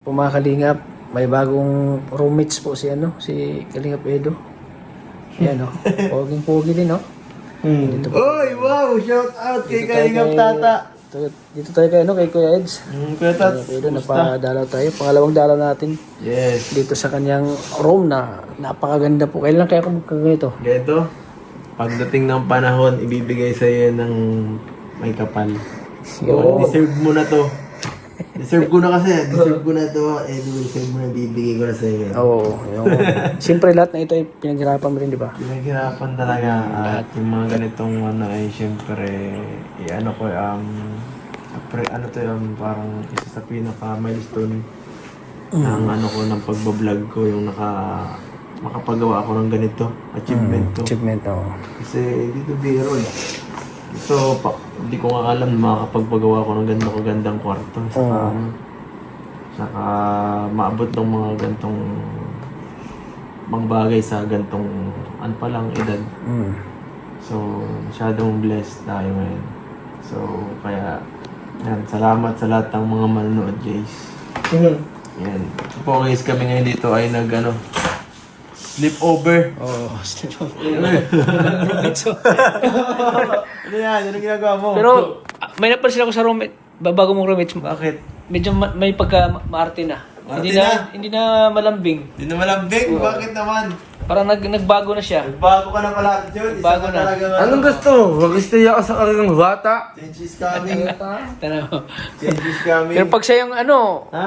Po mga Kalingap, may bagong roommates po si si Kalingap Edo. Yan poging-pogi din Dito po. Oy, wow! Shout out kay Dito tayo Kalingap Tata. Dito tayo kay Kuya Eds. Kuya Tats, Kalingap Edo, napadalaw tayo. Pangalawang dalaw natin yes. dito sa kanyang room na napakaganda po. Kailan kaya ako magkaganito? Ganito, pagdating ng panahon, ibibigay sa iyo ng may kapal. Yun. Deserve mo na to. Deserve ko na kasi. Deserve ko na to. Deserve mo na, bibigay ko na sa iyo. Oo. Siyempre lahat na ito ay pinaghirapan mo rin, di ba? Pinaghirapan talaga. At yung mga ganitong ay siyempre, parang isa sa pinaka-milestone ng ng pagbablog ko, yung makapagawa ako ng ganito. Achievement to. Achievement, Kasi dito biro So, hindi ko nga alam na makakapagpagawa ko ng gandang kwarto. Saka maabot ng mga gantong mga bagay sa gantong pa lang edad. So, masyadong blessed tayo ngayon. So, kaya yan, salamat sa lahat ng mga manonood, Jace. Yan. So, guys, kami ngayon dito ay sleepover. Ano yan? Ano ginagawa mo? Pero may napansin ako sa roommate, bago mong roommate. Bakit? Medyo may pagka-maarte na. Maarte na? Hindi na malambing. Hindi na malambing? Bakit naman? Parang nagbago na siya. Bago ka na pala, John. Bago na. Anong gusto? Gusto niya ako sa kanilang bata? Change is coming. Tanaw. Change is coming. Pero pag siya yung Ha?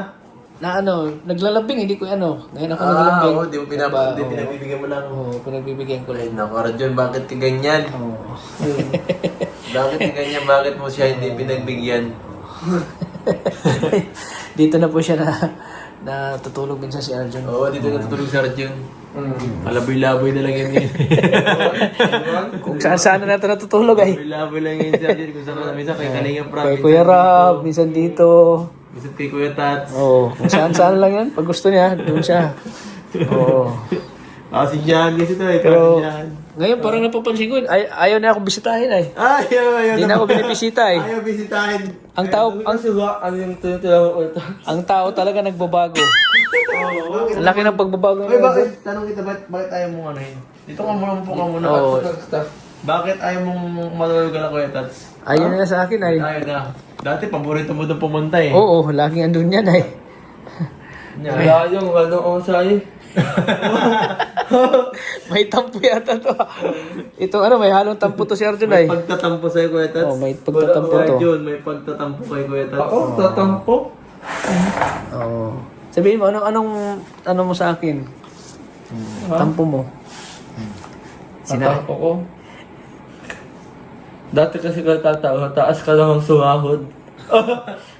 naglalambing, hindi ko Ngayon ako naglalambing. Oo, di pinagbibigyan mo lang. Oo, pinagbibigyan ko Ay, lang. naku, Arjun, bakit ka ganyan? Oo. Bakit ka ganyan? Bakit mo siya hindi pinagbigyan? Dito na po siya na tutulog minsan si Arjun. Oo, dito natutulog si Arjun. Malaboy-laboy na lang yan ngayon. Kung saan na ito natutulog ay. Malaboy-laboy lang yan si Arjun. Kung saan minsan kay Kalinga Prab. Kay Kuya Rab, minsan dito. Minsan kay Kuya Tats. Oo, kung saan lang yan. Pag gusto niya, doon siya. Oo. Si Jan kasi ito Pero si Jan. ngayon parang napapansin ko, ayaw na ako bisitahin ay. Ayaw Hindi na ako binibisita eh. Ayaw bisitahin. Ang tao, Ano yung tinutulungan ko ito? ang tao talaga nagbabago. Oo. Ang laki ng pagbabago Oy, ngayon. bakit? Tanong kita, bakit ayaw mong yun? Dito ka muna, upo ka muna. Oo. Bakit ayaw mong matulog ka na, Kuya Tats? Ayaw na sa akin ay. Ayaw na. Dati, paborito mo doon pumunta eh. Oo, laging andun yan ay. Wala yung ano sa'yo. May tampo yata to. Ito may halong tampo to si Arjun ay. May pagtatampo sa'yo, Kuya Tats. Oo, may pagtatampo to. Arjun, may pagtatampo kay Kuya Tats. Ako, tatampo. Oo. Sabihin mo, ano mo sa akin? Tampo mo. Tatampo ko. Dati kasi katatawa, taas ka lang ang sumahod.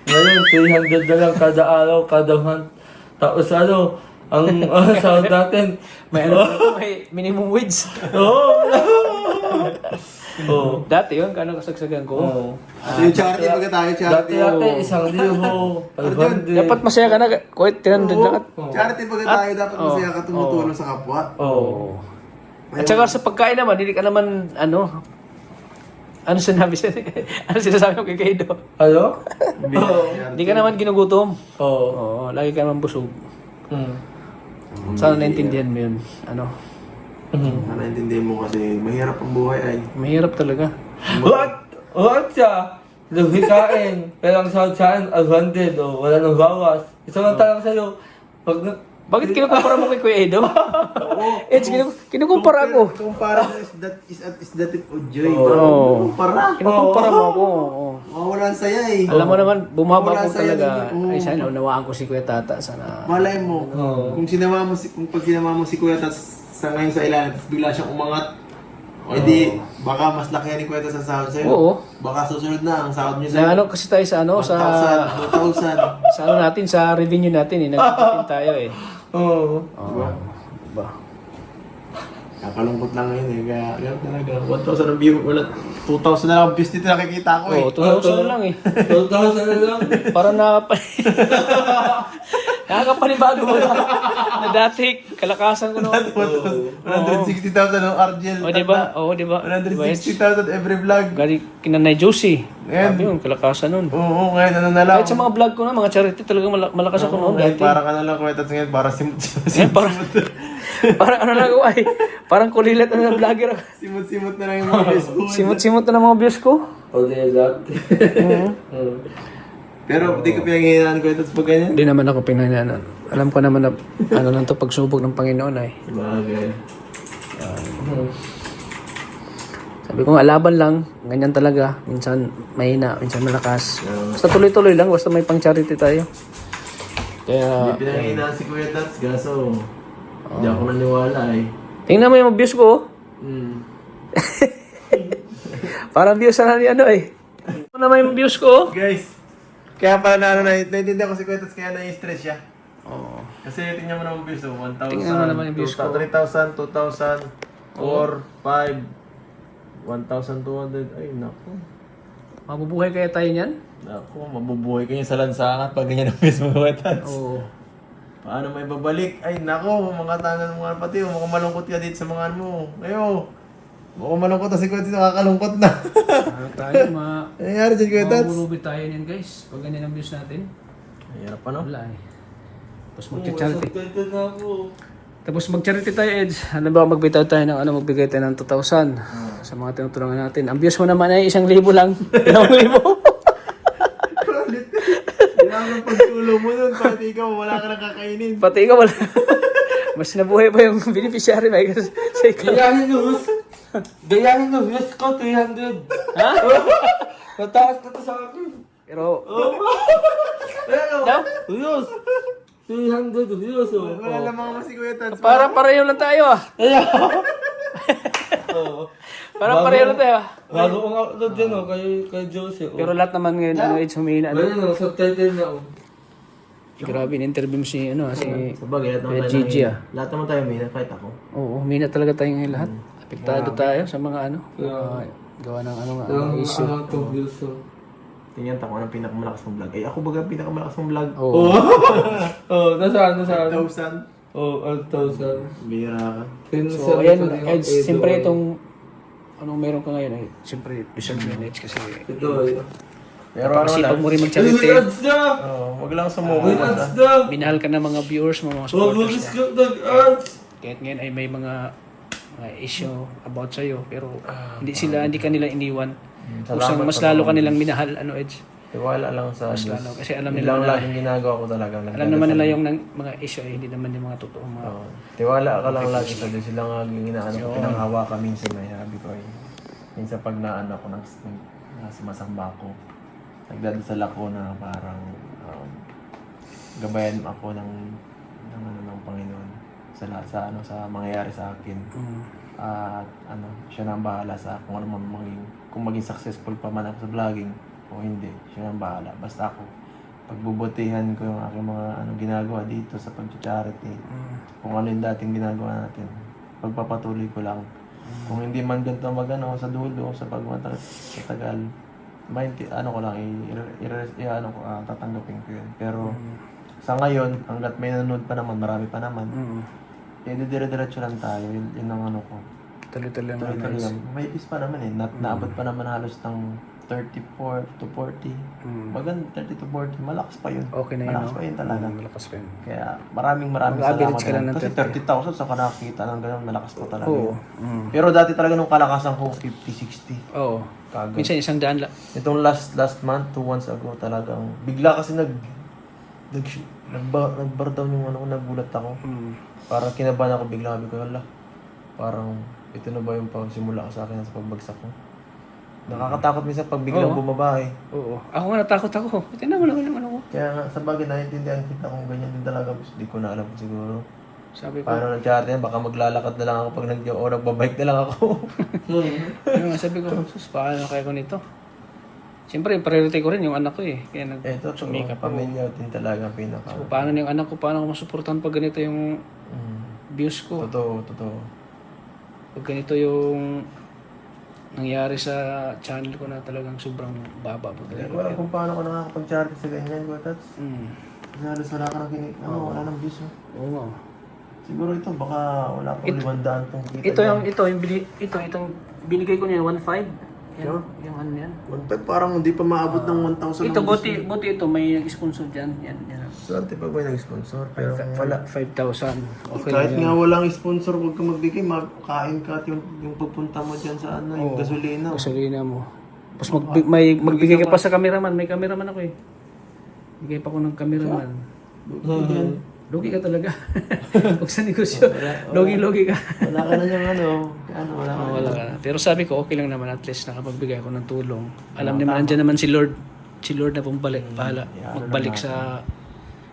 Ngayon, 300 na lang kada araw, kada month. Tapos ang sahod natin. May may minimum wage. Oo. Oo. Dati yun, kano kasagsagan ko. Oo. Yung charity, pagka tayo charity. Dati 1,000, 500. Dapat masaya ka na, kahit 300 lang at. Charity, pagka tayo, dapat masaya ka tumutulong sa kapwa. Oo. At saka sa pagkain naman, hindi ka naman, ano sinasabi mo kay Kaido? Ano? Hindi ka naman ginugutom. Oo. Oo, lagi ka naman busog. Hmm. Sana naintindihan mo yun. Ano, intindihin mo kasi mahirap ang buhay ay. Mahirap talaga. What siya? Luhikain. Pero ang sahod sa akin, 100 o wala nang bawas. Isang lang talagang sa'yo. Bakit kinukumpara mo kay Kuya Edo? Eds, kinukumpara ako. Kumpara mo is the tip of joy. Oo. Kumpara. Kinukumpara mo ako. Oo. Mawalan saya eh. Alam mo naman, bumaba Wala ko sa'yo talaga. din. Oo. Ay, sana unawaan ko si Kuya Tata. Sana. Malay mo, kung pag sinama mo si Kuya Tats sa ngayon sa ilalim, tapos bigla siyang umangat, o edi, baka mas laki ni Kuya Tats sa sahod sa'yo. Oo. Baka susunod na, ang sahod niyo Na sa'yo. kasi tayo sa 1,000. sa natin, sa revenue natin nagtitin tayo eh. Oo. Oo. Ba? Kakalungkot lang ngayon eh, kaya ganun talaga. 1,000 ang view, wala, 2,000 na lang ang views dito nakikita ko eh. Oo, 2,000 na lang eh. 2,000 na lang. Para nakapa... Nakakapanibago mo na dati, kalakasan ko noon. 160,000 ng Argel. O, diba? Oo, diba? 160,000 every vlog. Gari kinanay Josie. Ngayon. Sabi yun, kalakasan nun. Oo, ngayon ano na lang. Kahit sa mga vlog ko na, mga charity talagang malakas ako noon Ngayon, dati. para ka na lang kwenta ngayon, para Parang ano na ako ay, parang kulilat na ng vlogger ako. simot-simot na lang yung mga views ko. Simot-simot na ng mga views ko. O, di dati. Pero di ko pinanghihinaan ko ito sa pag ganyan. Hindi naman ako pinanyanan. Alam ko naman na ano lang to pagsubok ng Panginoon ay. Bagay. Sabi ko nga, laban lang. Ganyan talaga. Minsan mahina, minsan malakas. Basta tuloy-tuloy lang. Basta may pang-charity tayo. Kaya, Hindi pinanghihinaan si Kuya Tats, gaso. Hindi ako naniwala eh. tingnan mo yung views ko. Parang views na ni ano eh. Ito naman yung views ko. Guys, kaya pala naiintindihan ko si Kuya Tats, kaya nai-stress siya. Oo. Kasi tingnan mo naman views, 1,000, Tingnan mo naman yung views ko. 3,000, 2,000, 4, 5, 1,200. Ay, naku. Mabubuhay kaya tayo niyan? Naku, mabubuhay kayo sa lansangan pag ganyan ang views mo, Kuya Tats. Oo. Paano may babalik? Ay, nako, mga tanan mga pati, mukhang malungkot ka dito sa mga ano mo. Ayo, mukhang malungkot na si Kuya Tats, nakakalungkot na. Ano tayo, Ano nangyari dyan, Kuya Tats? mamulubi tayo niyan guys. Pag ganyan ang views natin. Hirap pa, no? Wala eh. Tapos mag-charity. Ganda na ako. Tapos mag-charity tayo, Eds. Ano ba, magbitaw tayo ng magbigay tayo ng 2,000 sa mga tinutulungan natin. Ang views mo naman ay 1,000 lang. 1,000. Kailangan pagtulong mo nun, pati ikaw, wala ka nang kakainin. Pati ikaw wala. Mas nabuhay pa yung beneficiary ba sa ikaw. Gayahin ng views ko, 300. Ha? Mataas na to sa akin. Pero, Pero, no? views. 300 views, oh. Wala lang mga si Kuya Tats. Para pareho lang tayo ah. Oo. Para pareho lang tayo ah. Bago ang upload dyan, oh, kay Josie, oh. Pero lahat naman ngayon, Eds, humihina. Ayun, oh, subtitle na, oh. Grabe, in-interview mo si, si Sabagay, lahat naman Kuya tayo Gigi ah. Lahat naman tayo may kahit ako. Oo, humina talaga tayo ngayon lahat. Apektado tayo sa mga gawa ng issue. Ano to views, oh. Tingnan ko anong pinakamalakas mong vlog. Eh, ako baga pinakamalakas mong vlog. Oo. Oh, nasaan? 1,000. Oh, 1,000. Bira ka. So, ayan, Eds, siyempre itong anong meron ka ngayon ay siyempre deserve mo yun, Eds, kasi Ito, ito. Pero ano sipag lang. mo rin mag-charity. Ads na! Wag lang sumuko. Ads na! Minahal ka ng mga viewers mo, mga Huwag supporters mo. mag-ads! Kahit ngayon ay may mga issue about sa'yo, pero hindi ka nila iniwan. Kusang mas lalo ka nilang minahal, Eds. Tiwala lang sa Mas Diyos. lalo. Kasi alam Yun nila lang na, laging ginagawa ko talaga. alam naman nila yung mga issue ay hindi naman yung mga totoong mga... Oo. Tiwala ka lang lagi sa Diyos. Sila nga laging inaano ko. Pinanghawa ka minsan may sabi ko eh. Minsan pag naano ko, sumasamba ko. Nagdadasal ako na parang gabayan ako ng Panginoon sa lahat sa mangyayari sa akin. At siya na ang bahala sa kung ano man kung maging successful pa man ako sa vlogging o hindi, siya na ang bahala. Basta ako pagbubutihan ko yung aking mga ginagawa dito sa pag-charity. Kung ano yung dating ginagawa natin, pagpapatuloy ko lang. Kung hindi man ganito sa dulo, sa pagmatagal, ko lang, tatanggapin ko yun. Pero sa ngayon, hanggat may nanonood pa naman, marami pa naman, dire-diretso lang tayo. Yun ang ko. Tuloy-tuloy lang. Tuloy-tuloy lang. May peace pa naman eh. Naabot pa naman halos ng 34 to 40. Maganda 30 to 40. Malakas pa yun. Okay na yun, Malakas pa yun talaga. Malakas pa yun. Kaya maraming Mag-average salamat. ka lang ng Kasi 30,000 sa nakakita ng ganun, malakas pa talaga Oo. yun. Pero dati talaga nung kalakasan ko, 50, 60. Oo. Kagad. Minsan 100 lang. Itong last month, 2 months ago talagang, bigla kasi nag-bar down yung nagulat ako. Parang kinabahan ako bigla, sabi ko, hala, parang ito na ba yung simula ko sa akin sa pagbagsak ko? Nakakatakot minsan pag biglang bumaba eh. Oo. Ako nga natakot ako. Tingnan mo naman yung ko. Kaya nga, sa bagay naiintindihan kita kung ganyan din talaga. Hindi ko na alam siguro. Sabi ko. Paano nag-charity yan? Baka maglalakad na lang ako pag nagbabike na lang ako. Yung sabi ko, sus, paano kaya ko nito? Siyempre, priority ko rin yung anak ko eh. Kaya Sumikap pamilya din talaga ang pinaka. So, paano yung anak ko, paano ko masuportahan pag ganito yung views ko? Totoo. Pag ganito yung nangyari sa channel ko na talagang sobrang baba po Hindi talaga. ko alam kung paano ko nakakapag-charity sa ganyan, Gotats. Halos wala ka nang wala nang views. Oh. Oo nga. Siguro ito, baka wala pang 500 tong kita. Itong binigay ko niya 1.5. Yan, Sure? yung ano yan. 1.5 parang hindi pa maabot ng 1,000. Ito, buti ito, may nag-sponsor dyan. Yan. Swerte pa ba yung nag-sponsor? Pero wala. 5,000. Okay Kahit lang nga walang sponsor, huwag ka magbigay, makain ka at yung pagpunta mo dyan sa ano, yung gasolina. gasolina mo. Tapos magbigay ka pa sa cameraman. May cameraman ako eh. Bigay pa ko ng cameraman. Logi ka talaga. Huwag sa negosyo. Logi ka. Wala ka na yung wala ka Wala ka na. Pero sabi ko, okay lang naman at least nakapagbigay ako ng tulong. Alam naman, andyan naman si Lord. Si Lord na bumalik. Bahala. Magbalik sa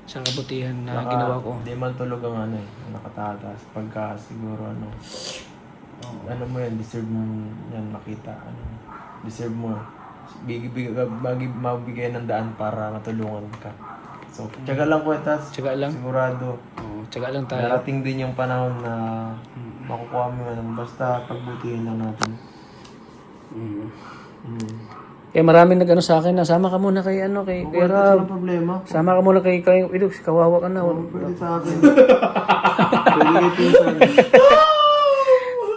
kabutihan na ginawa ko. Hindi man tulog ang nakatatas. Pagka siguro ano mo yan, deserve mo yan makita. Deserve mo. Mabigay ng daan para matulungan ka. So, tiyaga lang ko tas. Tiyaga lang. Sigurado. Oo, tiyaga lang tayo. Darating din yung panahon na makukuha mo yan. Basta pagbutihin lang natin. Eh maraming nag-ano sa akin na sama ka muna kay kay Rab. Walang problema. Sama ka muna kay Idux, kawawa ka na. Pwede sa akin. Pwede kay Pinsan.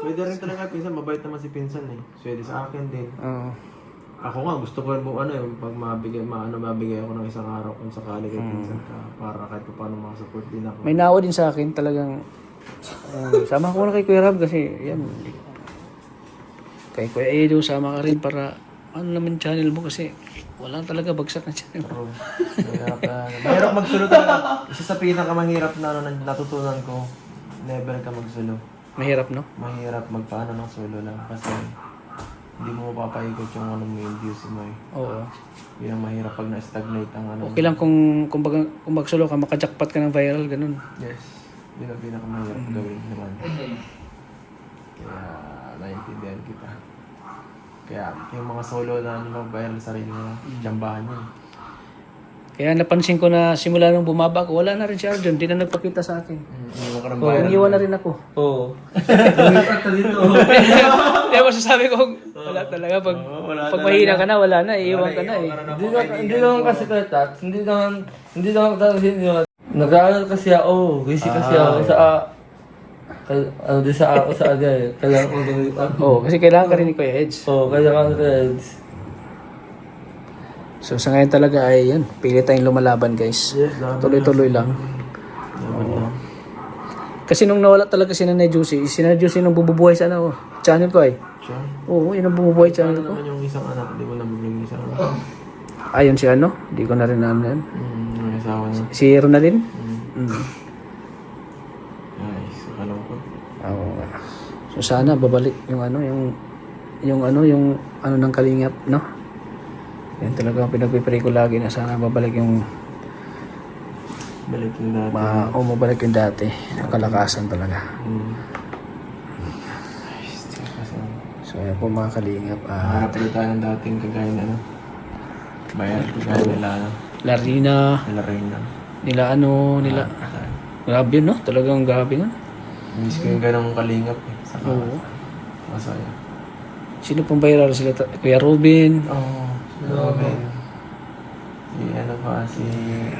Pwede rin talaga kay Pinsan. Mabait naman si Pinsan eh. Pwede sa akin din. Oo. Ako nga, gusto ko yung pag mabigay ako ng isang araw kung sakali kay Pinsan ka para kahit pa paano makasupport din ako. May naawa din sa akin talagang sama ko na kay Kuya Rab kasi yan. Kay Kuya Edo, sama ka rin para ano naman channel mo kasi wala talaga bagsak na channel mo. Mahirap magsulo talaga. Isa sa pinakamahirap na natutunan ko, never ka magsulo. Mahirap, no? Mahirap magpaano ng solo lang kasi hindi mo mapapaikot yung yung views mo eh. Oo. Yun ang mahirap pag na-stagnate ang Okay lang kung magsulo ka, makajackpot ka ng viral, ganun. Yes. Yun ang pinakamahirap gawin naman. Kaya naiintindihan kita. Kaya yung mga solo na mag-viral sa sarili mo, jambahan yun. Kaya napansin ko na simula nung bumaba ko, wala na rin si Arjun, hindi na nagpakita sa akin. Iwan ka ng Oo, viral. iniwan na rin ako. Oo. Lumipat ka dito. Kaya masasabi ko, wala talaga. Pag mahina ka na, wala na, iiwan ka na eh. Hindi naman kasi kay Tats, hindi naman kasi yun. Nag-aaral kasi ako, busy kasi ako din sa ako sa aga eh. Kailangan ko lumipat. Oo, kasi kailangan ka rin ni Kuya Edge. Oo, kailangan ko Eds. So sa ngayon talaga ay yan, pili tayong lumalaban guys. Yes, Tuloy-tuloy lang. Kasi nung nawala talaga si Nanay Juicy nung bumubuhay sa channel ko ay. Sure. Oo, yun ang bumubuhay channel Ano ko. naman yung isang anak, di mo nabigyan yung isang anak? Ayun si hindi ko na rin alam yan. Yung asawa niya. Si Ronaldin? Nice, kalungkot. Oo. So sana babalik yung ng Kalingap, no? Yan talaga ang pinagpipray ko lagi na sana babalik yung Balik yung dati. mabalik yung dati. Yung kalakasan talaga. Nice, kasi So yan po mga Kalingap. hanap ulit tayo ng dating kagaya na bayan kagaya nila Larina, nila Reyna. nila. Grabe no? Talagang grabe no? Miss ko yung ganong kalingap eh. Saka Oo. masaya. Sino pong viral sila? Kuya Robin. Oo. Robin. Si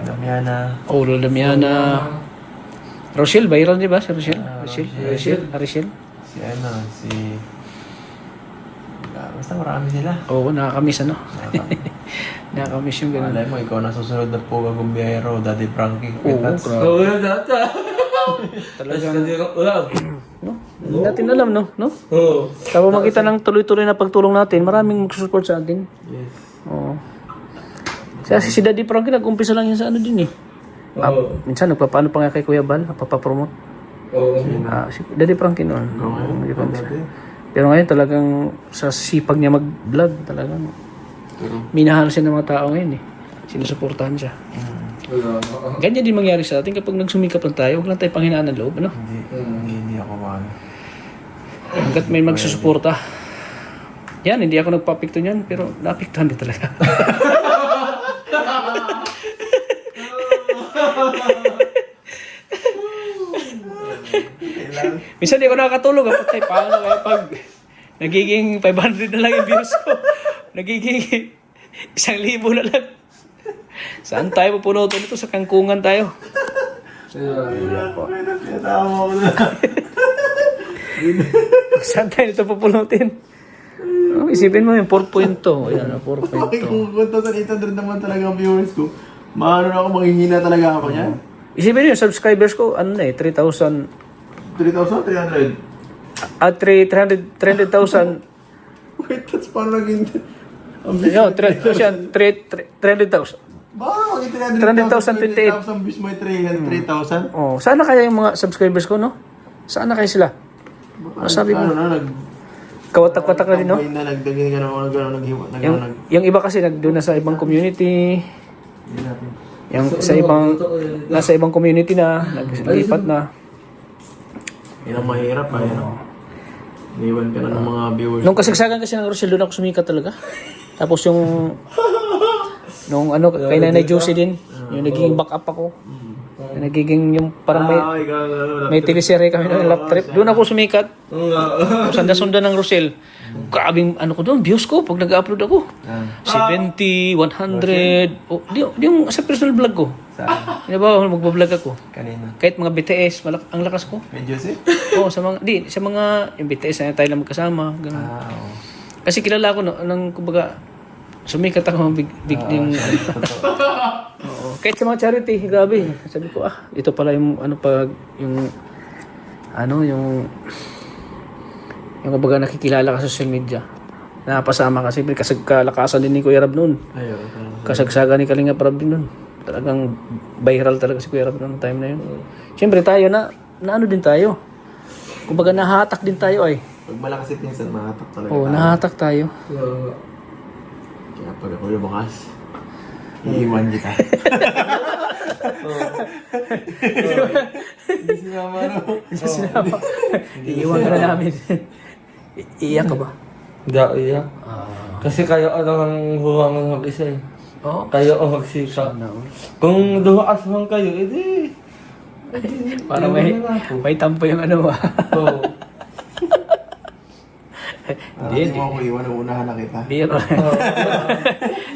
Damiana. Olo Damiana. Rochelle, viral di ba? Si Rochelle? Rochelle. Si basta marami sila. Oo, nakakamiss Nakakamiss yung ganun. Malay mo, ikaw na susunod na po Gumbiyero, Daddy Frankie. Oo, That's grabe. Oo, yun data. Talagang, Hindi ko ulam. no? Hindi natin alam, no? Oo. Tapos makita ng tuloy-tuloy na pagtulong natin, maraming magsusupport sa atin. yes. Oo. Kasi si Daddy Frankie, nag-umpisa lang yan sa din eh. Oo. Minsan, nagpapaano pa nga kay Kuya Bal, napapapromote. Oo. Si Daddy Frankie noon. Hindi pa Pero ngayon talagang sa sipag niya mag-vlog talagang minahal siya ng mga tao ngayon eh. Sinusuportahan siya. Ganyan din mangyari sa atin kapag nagsumikap lang tayo, huwag lang tayo panghinaan ng loob, ano? Hindi ako maano. Hanggat may magsusuporta. Yan, hindi ako nagpapikto niyan, pero napiktuhan din talaga. Minsan di ako nakakatulog. Patay, paano kaya pag nagiging 500 na lang yung views ko? Nagiging 1,000 na lang. Saan tayo pupunutin ito? Sa kangkungan tayo. Tama ko na. Saan tayo ito pupunutin? Oh, isipin mo yung 4.2. Ayan, 4.2. Okay, kung 1,800 naman talaga ang viewers ko, maano na ako, manghihina talaga ako niyan. Isipin mo yung subscribers ko, ano na eh, 3,000. 3,300. 300,000. Wait, that's paano naging... Yo, 300,000. Baka maging 300,000, 300,000 views mo yung 3,000. Oh, sana kaya yung mga subscribers ko, no? Sana kaya sila? Sabi mo, Ano na, kawatak-watak na din, no? na nagdagin ka na naghiwa. Yung iba kasi doon na sa ibang community, yung sa ibang, nasa ibang community na, naglipat na. Yan ang mahirap, ano? Iwan ka na ng mga viewers. Nung kasagsagan kasi ng Rochelle, doon ako sumikat talaga. Tapos yung, nung ano, kay Nanay Josie din, yung naging backup ako. Yung nagiging yung parang may teleserye kami ng lap trip. Doon ako sumikat. Sanda-sunda ng Rochelle. Grabing ano ko doon, views ko pag nag-upload ako. 70, 100. Oh, di yung sa personal vlog ko. Di ba, magbablog ako. Kanina. Kahit mga BTS, ang lakas ko. Medyo si? Oo, sa mga yung BTS na tayo lang magkasama, ganun. Kasi kilala ko nang kumbaga sumikat ako big yung oo. Kahit sa mga charity, grabe. Sabi ko, ito pala yung yung kumbaga nakikilala ka sa social media. Napasama kasi kalakasan din ni Kuya Rab noon. Kasagsagan ni Kalinga Prab din noon. Talagang viral talaga si Kuya Rab noong time na yun. Siyempre tayo na ano din tayo. Kumbaga nahatak din tayo ay. Pag malakas si Pinsan, mahatak talaga. Oo, nahatak tayo. Kaya pag ako lumakas, iiwan kita. Hindi sinama no. Iiwan ka na namin. Iiyak ka ba? Hindi ako iyak. Kasi kayo ang huwangan mag-isa eh. Oo. Kayo ang magsika. Kung dumakas man kayo, edi... Parang may tampo yung ano ba? Oo. Hindi mo ako iwan, unahan na kita. Biro.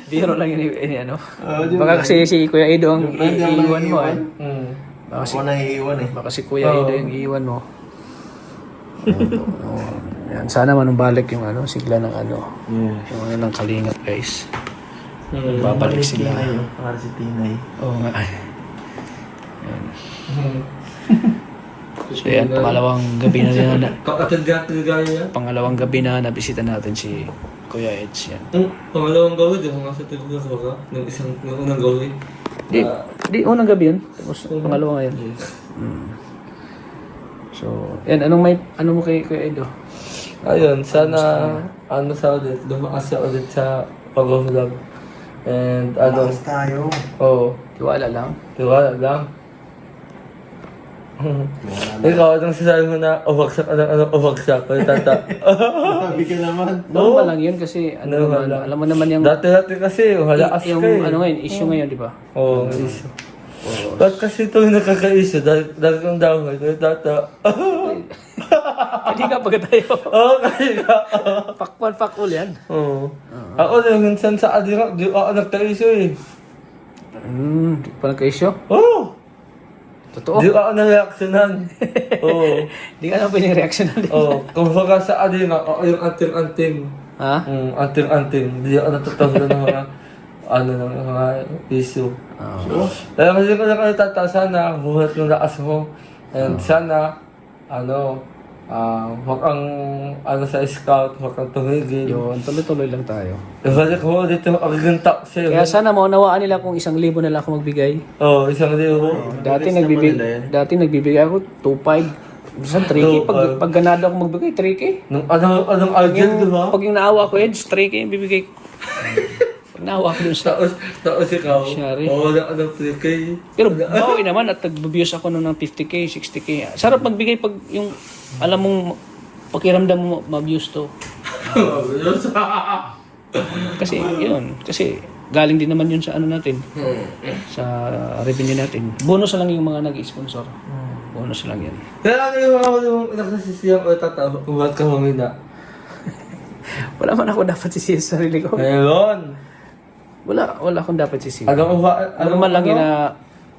Biro lang yun ano. Baka kasi si Kuya Edo ang iiwan mo eh. Baka si, Ako na iiwan eh. baka si Kuya Edo yung iiwan mo. Yan, sana manumbalik yung ano, sigla ng ano. Yung ano ng Kalingap guys. Babalik sila. Tinay, para si Tinay. Oo nga. Yan. So yan, pangalawang gabi na pangalawang gabi na nabisita natin si Kuya Eds yan. Pangalawang gawin, di ko nga sa television ka? Nung unang gawin. Di unang gabi yun. Tapos pangalawa ngayon. So, yan, ano mo kay Kuya Edo? Ayun, sana sa ulit, lumakas siya ulit sa pag-vlog. And Malakas tayo. Oo, Tiwala lang. tiwala lang. Ikaw, anong sasabi mo na uwagsak, uwagsak, kaya tata. Sabi ka naman. Normal lang yun kasi ano naman, alam mo naman yung Dati kasi, halakas ka yung eh. ano ngayon, issue ngayon, di ba? Oo, issue. Ba't kasi ito yung nakaka-issue? Dahil kang daway, kaya tata. Hindi ka pagka tayo. Oo, kaya ka. Pakul yan. Oo. Ako din, minsan sa adira, di ako nagka-issue eh. Di pa nagka-issue? Oo. Totoo. Di ako na-reactionan. Oo. Di ka na pwedeng reaction natin. Oo. Kung baka sa adira, ako yung anting-anting. Ha? Anting-anting. Di ako natutawag ng mga ng mga issue. Kaya kasi ko na kayo tata, sana buhat yung lakas mo. And sana, huwag kang sa scout, huwag kang tumigil. Yun, tuloy-tuloy lang tayo. Ibalik mo dito agiganta sa'yo. Kaya sana maunawaan nila kung 1,000 na lang ako magbigay. Oo, 1,000. Dati nagbibigay ako 2,500. Minsan 3K. Pag ganado ako magbigay, 3K. Anong agent, di ba? Pag yung naawa ko, Eds, 3K yung bibigay ko. Pag naawa ko dun sa... Tapos ikaw, Shari. wala ka ng 3K. Pero bawi naman at nag-views ako nung ng 50K, 60K. Sarap magbigay pag yung, alam mong, pakiramdam mo ma-views to. Kasi, yun. Kasi, galing din naman yun sa ano natin. Sa revenue natin. Bonus na lang yung mga nag-sponsor. Bonus lang yan. Kaya yung nagsasisiyang ko tatawa kung ba't ka humina. Wala man ako dapat sisiya sa sarili ko. Ngayon. Wala akong dapat sisihin. Ano man lang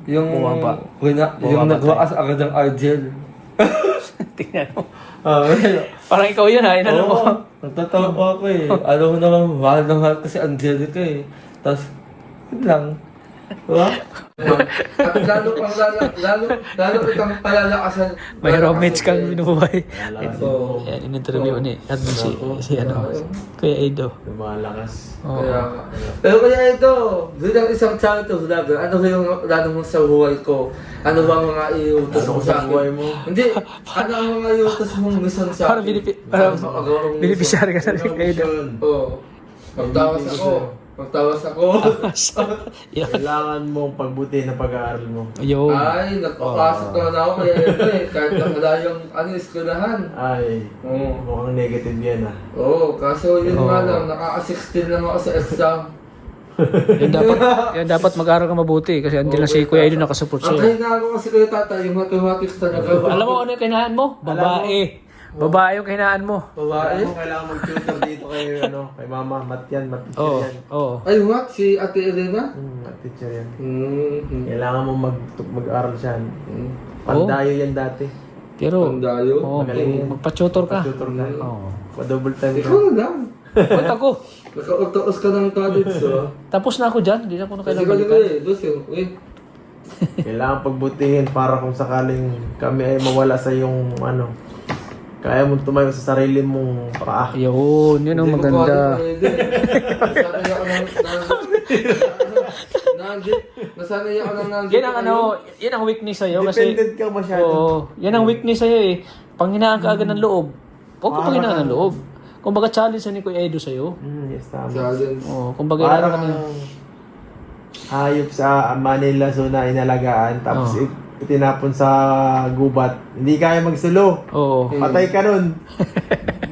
yung bumaba. yung nagwaas agad ng Argel. Tingnan mo. Ah, Parang ikaw yun ha, inano mo. oo, nagtatawa po ako eh. Alam mo naman, mahal na mahal ko si Angelica eh. Tapos, yun lang. Diba? At lalo itang palalakasan. May romance kang binubuhay. Oo. Yan, in-interview ni admin si Kuya Edo. Lumalakas. Oo. Kaya nga. Pero kaya ito, bilang isang charity vlogger, ano ba yung plano mo sa buhay ko? Ano ba ang mga iutos Ano mo sa sa akin? buhay mo? Hindi, ano ang mga iutos mong mission sa Parang akin? parang Ano ang magawa mong beneficiary ka na rin kay Edo. Oo. Magtawas ako. Yan. Kailangan mong pagbutihin ng pag-aaral mo. Ayun. Ay, nagpapasok naman ako kaya ito eh. Kahit na wala yung eskwelahan. Ay, Oo. mukhang negative yan ah. Oo, kaso yun nga lang, nakaka-16 lang ako sa exam. Yan dapat mag-aral ka mabuti kasi andyan lang si Kuya Edo nakasupport Ang sa'yo. kahinaan ko kasi kayo tatay, yung mathematics talaga. Alam mo ano yung kinahan mo? Babae. Babae yung kinahan mo. Babae? Alam mo, kailangan mag-tutor dito kay mama. Mat yan, mat teacher Oo. yan. Oo. Ay, what? Si Ate Elena? Mat teacher yan. Hmm. Kailangan mo mag-aral siya. Hmm. Pandayo yan dati. Pero, Pandayo? oo, Magaling. magpa-tutor ka. Tutor na. Oo. Pa-double time Ikaw ka. na lang. Ba't ako? Naka-ortoos ka ng college, oh. Tapos na ako dyan. Hindi na ako na Kasi kailangan ka balikan. eh, Lucio. Eh. Kailangan pagbutihin para kung sakaling kami ay mawala sa yung kaya mo tumayo sa sarili mong paa. Ayun, yun ang maganda. Nasanay ako ng nandito. Yan ang yan ang weakness sa'yo kasi... Dependent ka masyado. Oo, yan ang weakness sa'yo eh. Panghinaan ka agad ng loob. Huwag ka panghinaan ng loob. Kumbaga challenge sa ni Kuya Edo sa'yo. Yes, tama. Challenge. Oo, kumbaga Parang ka na. hayop sa Manila Zoo na inalagaan tapos itinapon sa gubat. Hindi kaya magsulo. Oo. Patay ka nun.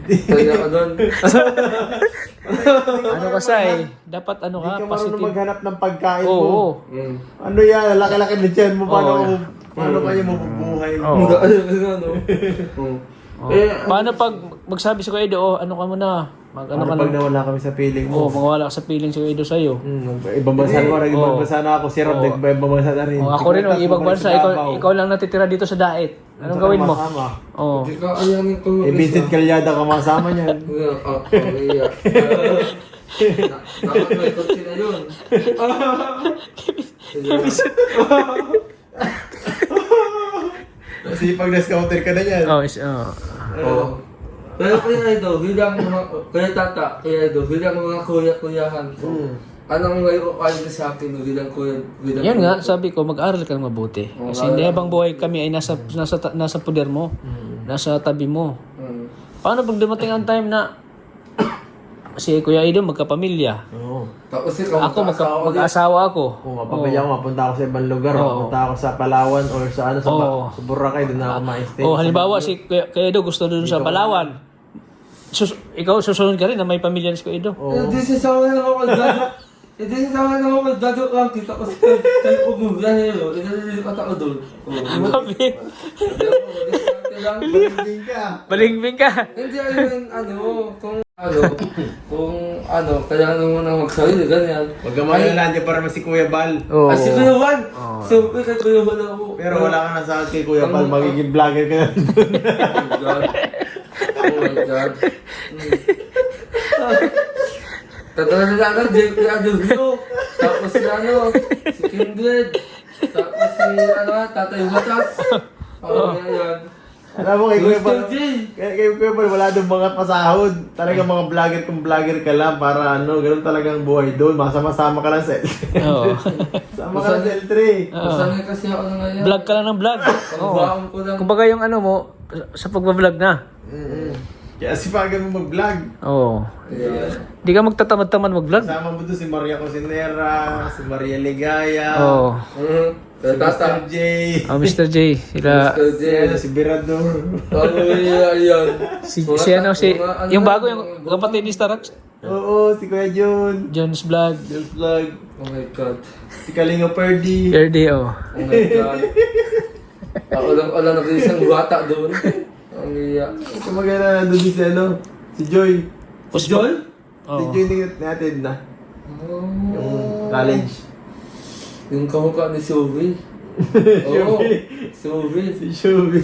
Kaya ka doon. Ano ka sa eh. Dapat ano Hindi ka, ka marunong positive. maghanap ng pagkain Oo. mo. Mm. Ano yan? Laki-laki na dyan mo. Oo. Paano kayo mabubuhay? Oo. Ano? Oo. Paano pag magsabi si Kuya Edo, ano ka muna? Ano Ano ka pag na? nawala kami sa piling Oo, mo? mawala ka sa feeling si Kuya Edo sa'yo. Ibang bansa na ibang Oo. bansa na ako. Si Rob, Oo. ibang bansa na rin. Oo, ako rin, Ikaw, ibang bumalik bansa, sa Davao. ikaw lang natitira dito sa Daet. Anong Saan gawin ka mo? masama? Oo. Hindi ka ayanin ko. Eh, Vincent Calyada ka masama niyan. Iyak. Dapat may kotse na yun. Kasi pag na-scouter ka na yan. Oo. Oo. Pero kaya ito, bilang mga, kaya tata, kaya ito, bilang mga kuya-kuyahan ko. Anong may upayo sa akin bilang kuya, bilang Yan nga, sabi ko, mag-aral ka ng mabuti. Kasi hindi habang buhay kami ay nasa puder mo, nasa tabi mo. Hmm. Paano pag dumating ang time na si Kuya Edo magkapamilya? Oo. Tapos ikaw, Ako mag-asawa ako. Kung mapapayaw ko, mapunta ako sa ibang lugar, mapunta ako sa Palawan or sa sa Boracay, doon na ako ma-stay. O halimbawa si Kuya Edo gusto doon sa Palawan. Ikaw susunod ka rin na may pamilya ni Kuya Edo. Hindi sasawa na ako kaldado. Hindi sasawa na ako kaldado lang. Kita ko sa kayo umugan nyo. Inalilipat ako doon. Grabe. Hindi ka. Balingbing ka. Hindi kaya naman na magsarili, ganyan. Huwag ka malala, nandiyan para si Kuya Bal. Oo. Si Kuya Juan! So, kay Kuya Juan ako. Pero wala ka na sa akin kay Kuya Bal, magiging vlogger ka na. Oh my God. Tatala na lang, J.P. Adolfo. Tapos si si Kindred. Tapos si Tatay Batas. Yan. Alam mo kay Kuya Bal, Mr. J. kay Kuya Bal, wala doon mga pasahod. Talagang mga vlogger kung vlogger ka lang para ganun talagang buhay doon. Masama-sama ka lang sa Oo. Sama ka lang sa L3. Masanay kasi ako na ngayon. Vlog ka lang ng vlog. Oo. Pagbaon ko lang. Kumbaga yung ano mo, sa pagbablog na. Kaya sipagan mo mag-vlog. Oo. Ayan. Di ka magtatamad-tamad mag-vlog. Kasama mo doon si Maria Cosinera, si Maria Ligaya, Oo. Kaya si tata. Mr. J, Mr. J. Sila, Mr. J. si Birador. Ayan. yung bago yung kapatid ni Starax. Oo, si Kuya Jun. John's Vlog. Just vlog. Oh my God. Si Kalinga Perdi. Erdi, oh. Oh my God. Ako lang nag-isang bata doon. Ang iya. Kumaga na nandun si si Joy. Si Joy? Si Joy natin na. Oh. College. Yung kamukha ni Sylvie. Oo, Sylvie. Si Shubi.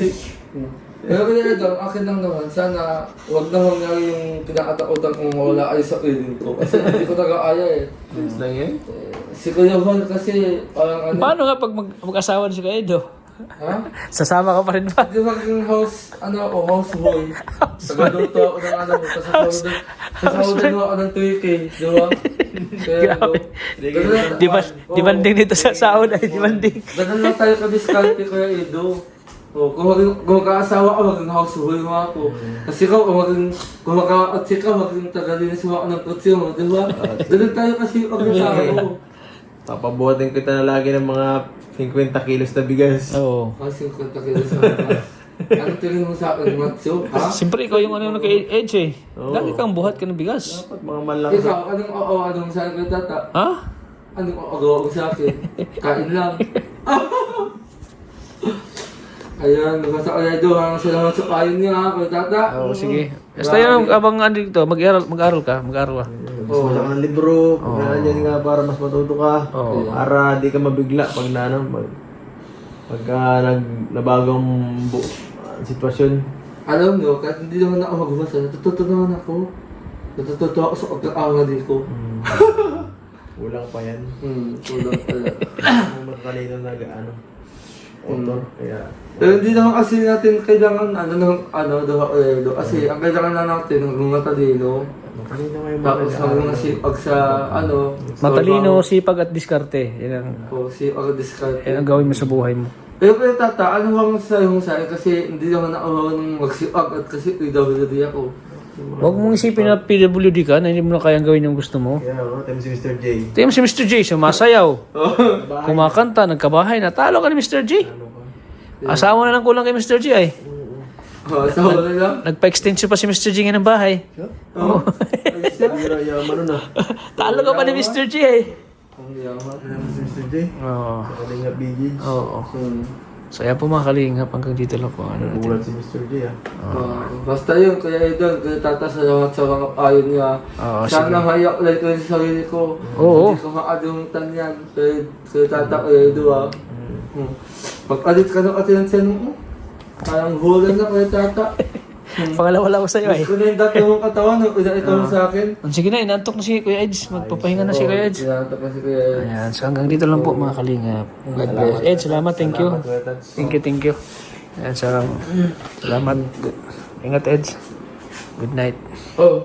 Pero kaya Idol, akin lang naman, sana wag na mangyari yung kinakatakutan kong wala ay sa piling ko. Kasi hindi ko nag-aaya eh. Yes lang yan. Si Kuya Juan kasi parang ano. Paano nga pag mag-asawa na si Kuya Edo? Ha? Sasama ka pa rin ba? Di ba yung house, houseboy? Tagaluto ako ng ano, sasahudan mo ako ng 3K, di ba? Kaya go. Di banding dito sa sahod ay di banding. Ganun lang tayo ka-discount Kuya Edo. O, kung magkaasawa ka, maging houseboy mo ako. Kasi ikaw, kung magkakatsi ka, maging tagalinis mo ako ng kutsi mo, di ba? Ganun tayo kasi pag-asawa. Papabuhatin kita na lagi ng mga 50 kilos na bigas. Oo. Kasi 50 kilos sa akin. Ano tingin mo sa akin, Matsu? Ha? Siyempre, ikaw yung ano kay Edge eh. Oo. Lagi kang buhat ka ng bigas. Dapat mga malaki. Ikaw, anong sa akin, tata? Ha? Anong agawa mo sa akin? Kain lang. Ayan, basta Kuya Edo, salamat sa payo niya ha, Kuya Tata. Oo, sige. Basta yun, abang ano dito, mag-aral ka. Gusto ka ng libro, pagkakanya nga para mas matuto ka. Oo. Para di ka mabigla pag pagka nabagong sitwasyon. Alam nyo, kahit hindi naman ako magbasa, natututo naman ako. Natututo ako sa pagkaangali ko. Kulang pa yan. Kulang pala. Kung matalino na author. Kaya, Pero hindi naman kasi natin kailangan kasi ang kailangan na natin ng matalino. matalino ngayon Tapos maging masipag sa Matalino, sipag at diskarte. Yan sipag at discard. ang gawin mo sa buhay mo. Pero Kuya Tata, ano bang sa'yo kasi hindi naman ako marunong magsipag at kasi PWD ako. Huwag mong isipin na PWD ka na hindi mo na kayang gawin yung gusto mo. kaya time si Mr. J. Tingnan mo si Mr. J, sumasayaw. Kumakanta, nagkabahay, natalo ka ni Mr. J. Asawa na lang kulang kay Mr. J ay. So wala lang. Nagpa-extension pa si Mr. J ng bahay. Oo. Bira yaman na. Talo ka pa ni Mr. J ay. Ang yaman. Time si Mr. J. Oo. Sa kalinga bigage. Oo. So yan po mga kalingap, hanggang dito lang po. Ano natin. Nagulat si Mr. J Basta yun, Kuya Idol, Kuya Tata, salamat sa mga payo niya. Oo, Sana mayak lang ko sa sarili ko. Oo. Hindi ko makalimutan yan. Kuya Tata, Kuya Idol ha. Pag-alit ka ng atin mo, parang hulan na Kuya Tata. Pangalawa lang ako sa'yo ay. Gusto na yung dati mong katawan, ito mo sa akin. Sige na, inantok na si Kuya Edge. Magpapahinga na si Kuya Edge. Sinata pa si Kuya Idol. Ayan, so hanggang dito lang po mga kalingap. God bless. Edge, salamat, thank you. Thank you. Ayan, so, salamat. Ingat Edge. Good night. Oh,